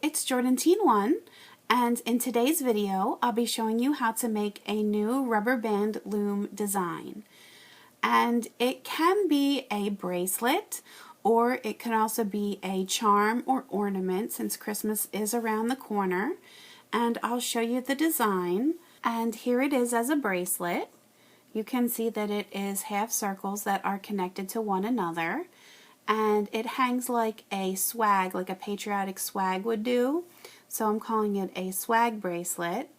it's Jordan Teen 1, and in today's video I'll be showing you how to make a new rubber band loom design. And it can be a bracelet, or it can also be a charm or ornament since Christmas is around the corner. And I'll show you the design, and here it is as a bracelet. You can see that it is half circles that are connected to one another. And it hangs like a swag, like a patriotic swag would do. So I'm calling it a swag bracelet.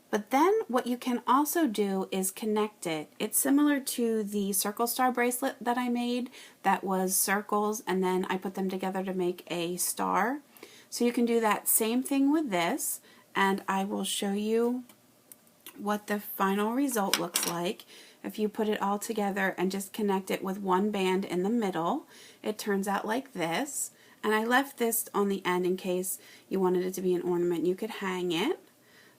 But then what you can also do is connect it. It's similar to the circle star bracelet that I made that was circles and then I put them together to make a star. So you can do that same thing with this, and I will show you what the final result looks like. If you put it all together and just connect it with one band in the middle, it turns out like this. And I left this on the end in case you wanted it to be an ornament. You could hang it.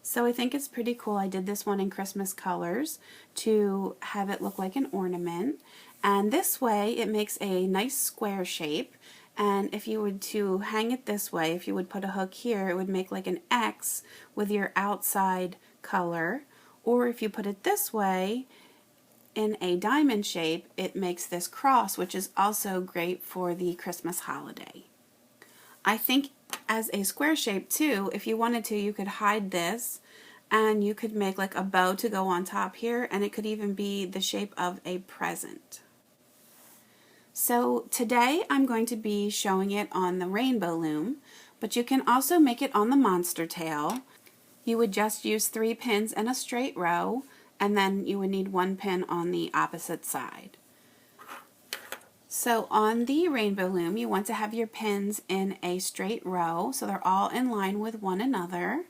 So I think it's pretty cool. I did this one in Christmas colors to have it look like an ornament. And this way it makes a nice square shape. And if you would to hang it this way, if you would put a hook here, it would make like an X with your outside color. Or if you put it this way, in a diamond shape, it makes this cross, which is also great for the Christmas holiday. I think as a square shape too, if you wanted to, you could hide this and you could make like a bow to go on top here, and it could even be the shape of a present. So today I'm going to be showing it on the rainbow loom, but you can also make it on the monster tail. You would just use 3 pins in a straight row, and then you would need 1 pin on the opposite side. So on the rainbow loom, you want to have your pins in a straight row so they're all in line with one another.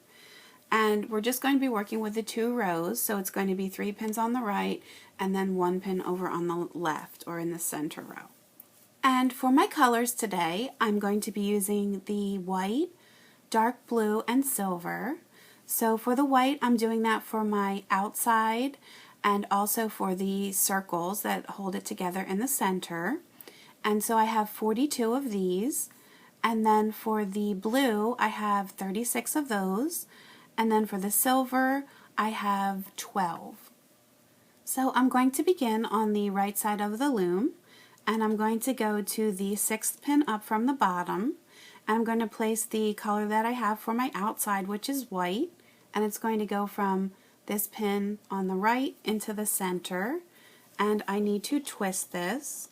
And we're just going to be working with the 2 rows, so it's going to be 3 pins on the right and then 1 pin over on the left or in the center row. And for my colors today, I'm going to be using the white, dark blue, and silver. So for the white, I'm doing that for my outside and also for the circles that hold it together in the center. And so I have 42 of these. And then for the blue, I have 36 of those. And then for the silver, I have 12. So I'm going to begin on the right side of the loom, and I'm going to go to the 6th pin up from the bottom. I'm going to place the color that I have for my outside, which is white, and it's going to go from this pin on the right into the center, and I need to twist this.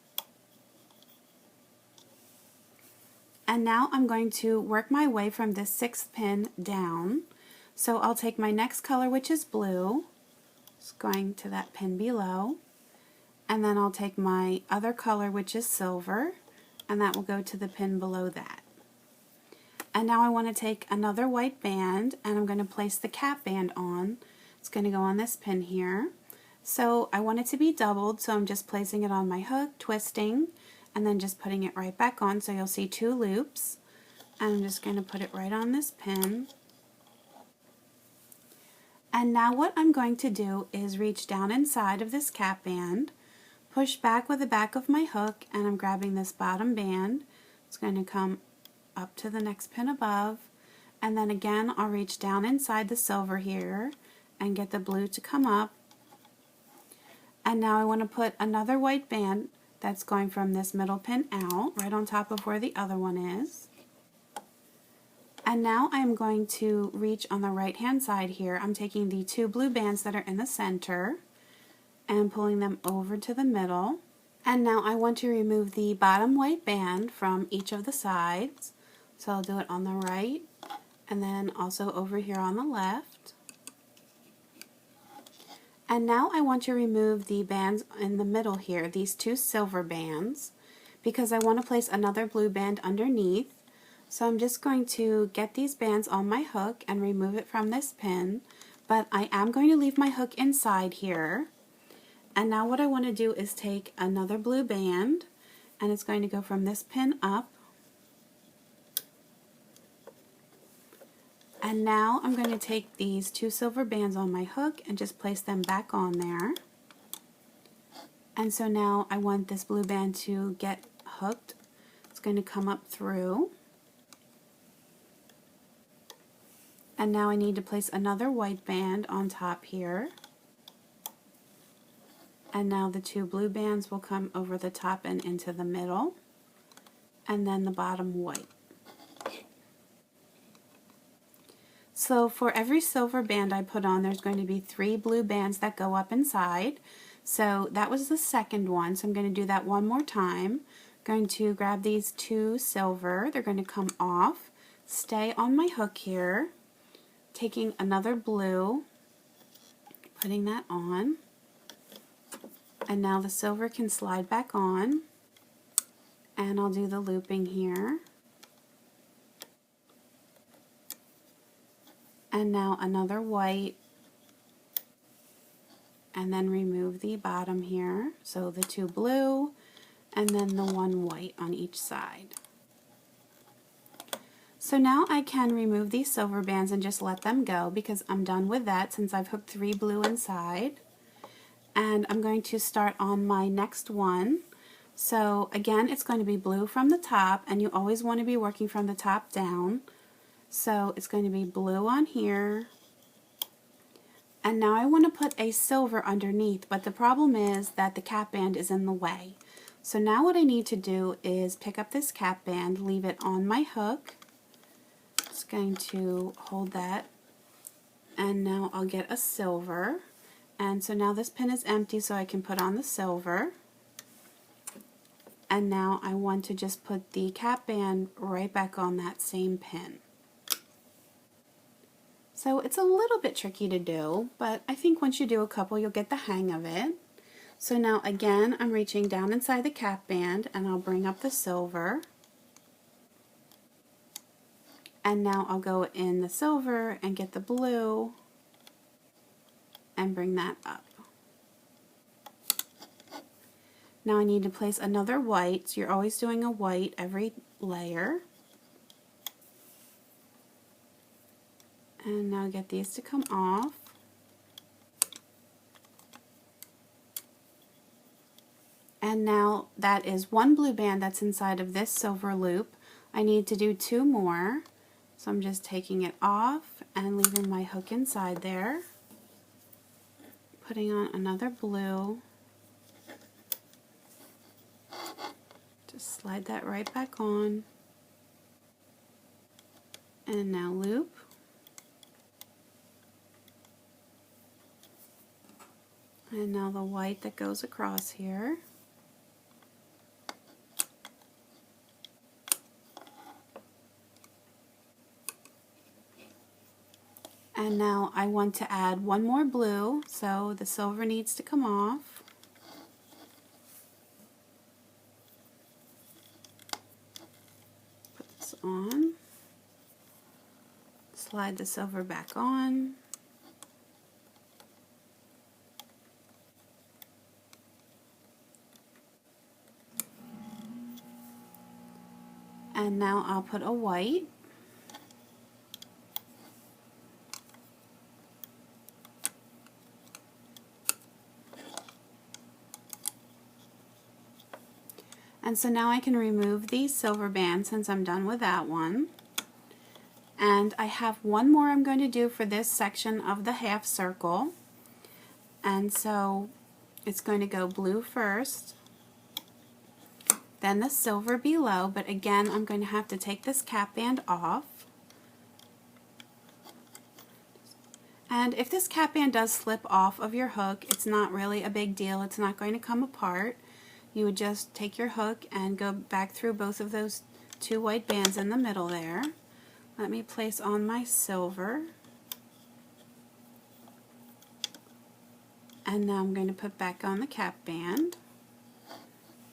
And now I'm going to work my way from this 6th pin down. So I'll take my next color, which is blue, just going to that pin below, and then I'll take my other color, which is silver, and that will go to the pin below that. And now I want to take another white band, and I'm going to place the cap band on. It's going to go on this pin here. So I want it to be doubled, so I'm just placing it on my hook, twisting, and then just putting it right back on. So you'll see 2 loops. And I'm just going to put it right on this pin. And now what I'm going to do is reach down inside of this cap band, push back with the back of my hook, and I'm grabbing this bottom band. It's going to come up to the next pin above, and then again I'll reach down inside the silver here and get the blue to come up. And now I want to put another white band that's going from this middle pin out, right on top of where the other one is. And now I'm going to reach on the right hand side here. I'm taking the 2 blue bands that are in the center and pulling them over to the middle. And now I want to remove the bottom white band from each of the sides. So I'll do it on the right and then also over here on the left. And now I want to remove the bands in the middle here, these 2 silver bands, because I want to place another blue band underneath. So I'm just going to get these bands on my hook and remove it from this pin, but I am going to leave my hook inside here. And now what I want to do is take another blue band, and it's going to go from this pin up. And now I'm going to take these 2 silver bands on my hook and just place them back on there. And so now I want this blue band to get hooked. It's going to come up through. And now I need to place another white band on top here. And now the two blue bands will come over the top and into the middle. And then the bottom white. So for every silver band I put on, there's going to be 3 blue bands that go up inside. So that was the second one, so I'm going to do that one more time. I'm going to grab these 2 silver, they're going to come off, stay on my hook here, taking another blue, putting that on, and now the silver can slide back on, and I'll do the looping here. And now another white, and then remove the bottom here, so the 2 blue, and then the 1 white on each side. So now I can remove these silver bands and just let them go because I'm done with that since I've hooked 3 blue inside. And I'm going to start on my next one. So again, it's going to be blue from the top, and you always want to be working from the top down. So it's going to be blue on here. And now I want to put a silver underneath, but the problem is that the cap band is in the way. So now what I need to do is pick up this cap band, leave it on my hook. Just going to hold that, and now I'll get a silver. And so now this pin is empty, so I can put on the silver. And now I want to just put the cap band right back on that same pin. So it's a little bit tricky to do, but I think once you do a couple, you'll get the hang of it. So now again, I'm reaching down inside the cap band, and I'll bring up the silver. And now I'll go in the silver and get the blue and bring that up. Now I need to place another white, so you're always doing a white every layer. And now get these to come off. And now that is 1 blue band that's inside of this silver loop. I need to do 2 more. So I'm just taking it off and leaving my hook inside there. Putting on another blue. Just slide that right back on. And now loop. And now the white that goes across here. And now I want to add 1 more blue, so the silver needs to come off. Put this on. Slide the silver back on. And now I'll put a white. And so now I can remove the silver band since I'm done with that one. And I have 1 more I'm going to do for this section of the half circle. And so it's going to go blue first, then the silver below, but again I'm going to have to take this cap band off. And if this cap band does slip off of your hook, it's not really a big deal. It's not going to come apart. You would just take your hook and go back through both of those 2 white bands in the middle there. Let me place on my silver. And now I'm going to put back on the cap band.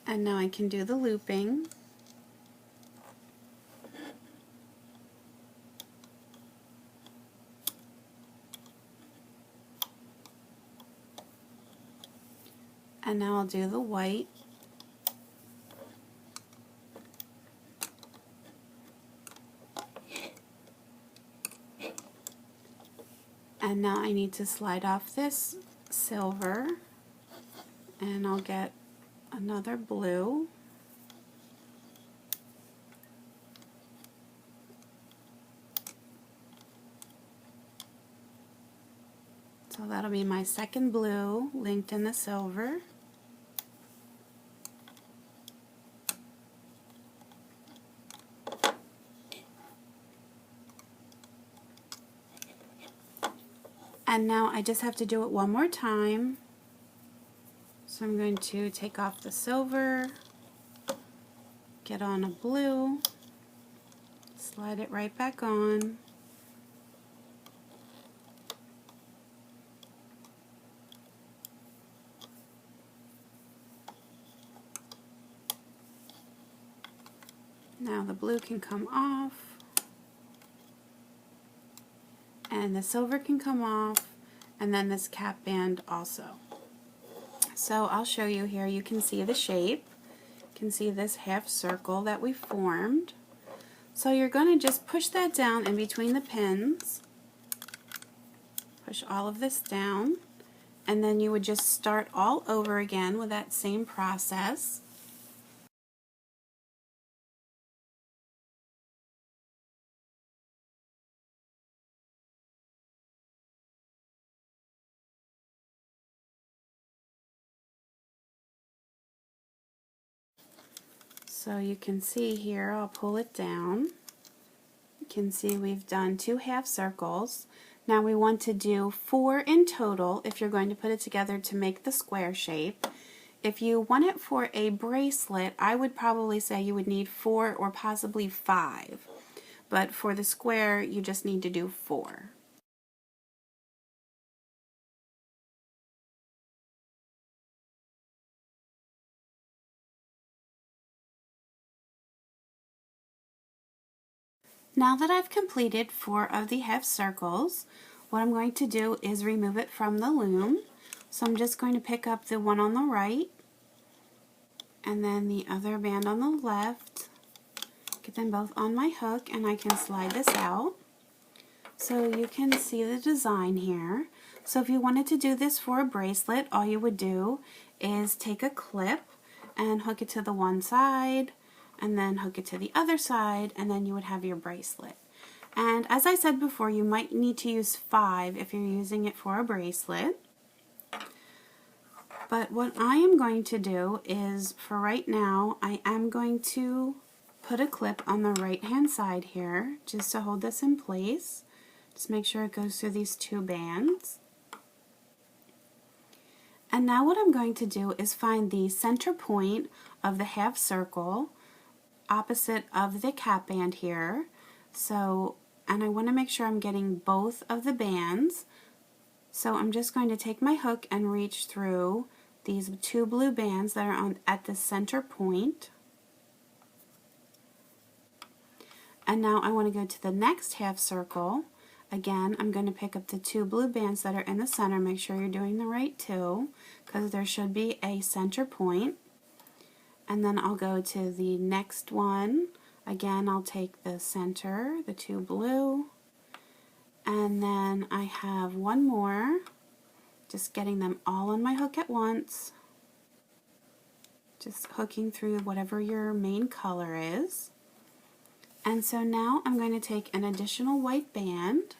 And now I can do the looping. And now I'll do the white. And now I need to slide off this silver, and I'll get another blue. So that'll be my second blue linked in the silver. And now I just have to do it one more time. So I'm going to take off the silver, get on a blue, slide it right back on. Now the blue can come off, and the silver can come off, and then this cap band also. So I'll show you here. You can see the shape. You can see this half circle that we formed. So you're going to just push that down in between the pins. Push all of this down, and then you would just start all over again with that same process. So you can see here, I'll pull it down. You can see we've done 2 half circles. Now we want to do 4 in total if you're going to put it together to make the square shape. If you want it for a bracelet, I would probably say you would need 4 or possibly 5. But for the square, you just need to do 4. Now that I've completed 4 of the half circles, what I'm going to do is remove it from the loom. So I'm just going to pick up the one on the right and then the other band on the left, get them both on my hook, and I can slide this out. So you can see the design here. So if you wanted to do this for a bracelet, all you would do is take a clip and hook it to the one side, and then hook it to the other side, and then you would have your bracelet. And as I said before, you might need to use 5 if you're using it for a bracelet. But what I am going to do is, for right now, I am going to put a clip on the right hand side here, just to hold this in place. Just make sure it goes through these 2 bands. And now what I'm going to do is find the center point of the half circle opposite of the cap band here. So, and I want to make sure I'm getting both of the bands. So I'm just going to take my hook and reach through these 2 blue bands that are at the center point. And now I want to go to the next half circle. Again, I'm going to pick up the 2 blue bands that are in the center. Make sure you're doing the right 2, because there should be a center point. And then I'll go to the next one. Again, I'll take the center, the 2 blue, and then I have one more, just getting them all on my hook at once, just hooking through whatever your main color is. And so now I'm going to take an additional white band,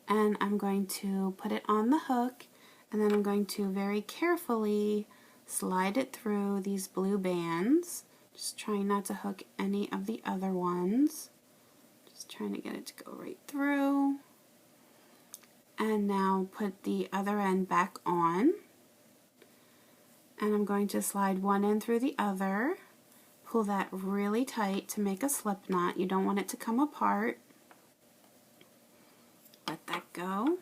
and I'm going to put it on the hook, and then I'm going to very carefully slide it through these blue bands, just trying not to hook any of the other ones, just trying to get it to go right through. And now put the other end back on, and I'm going to slide one end through the other, pull that really tight to make a slip knot. You don't want it to come apart. Let that go,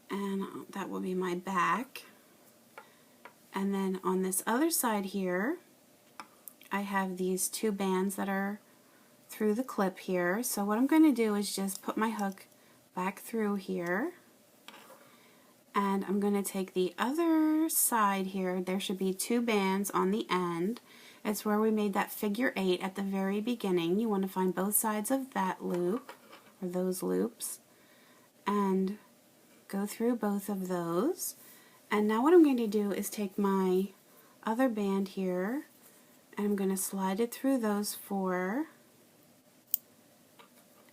and that will be my back. And then on this other side here, I have these 2 bands that are through the clip here. So what I'm going to do is just put my hook back through here, and I'm going to take the other side here. There should be 2 bands on the end. It's where we made that figure 8 at the very beginning. You want to find both sides of that loop, or those loops, and go through both of those. And now what I'm going to do is take my other band here, and I'm going to slide it through those 4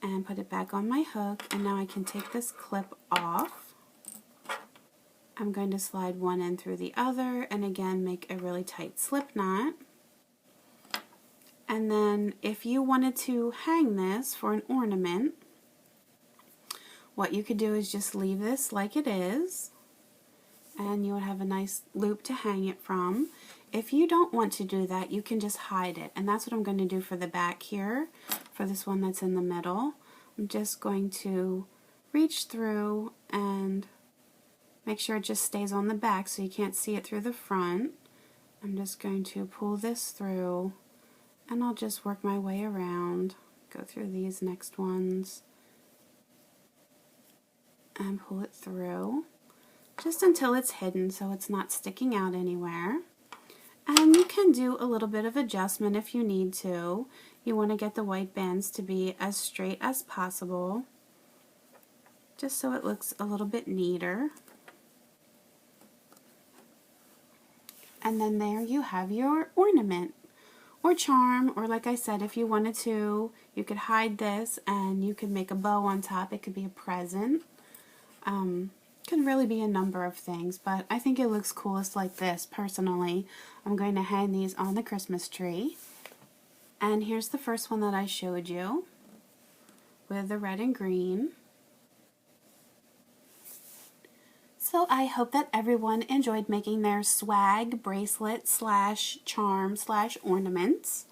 and put it back on my hook. And now I can take this clip off, I'm going to slide one in through the other and again make a really tight slip knot. And then if you wanted to hang this for an ornament, what you could do is just leave this like it is, and you would have a nice loop to hang it from. If you don't want to do that, you can just hide it, and that's what I'm going to do for the back here, for this one that's in the middle. I'm just going to reach through and make sure it just stays on the back so you can't see it through the front. I'm just going to pull this through, and I'll just work my way around, go through these next ones, and pull it through, just until it's hidden so it's not sticking out anywhere. And you can do a little bit of adjustment if you need to. You want to get the white bands to be as straight as possible, just so it looks a little bit neater. And then there you have your ornament or charm, or like I said, if you wanted to, you could hide this and you could make a bow on top. It could be a present. Could really be a number of things, but I think it looks coolest like this personally. I'm going to hang these on the Christmas tree. And here's the first one that I showed you with the red and green. So I hope that everyone enjoyed making their swag bracelet slash charm slash ornaments.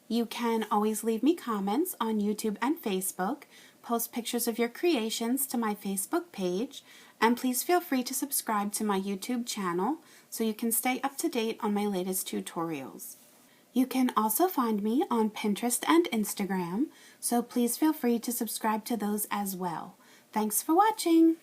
You can always leave me comments on YouTube and Facebook, post pictures of your creations to my Facebook page, and please feel free to subscribe to my YouTube channel so you can stay up to date on my latest tutorials. You can also find me on Pinterest and Instagram, so please feel free to subscribe to those as well. Thanks for watching!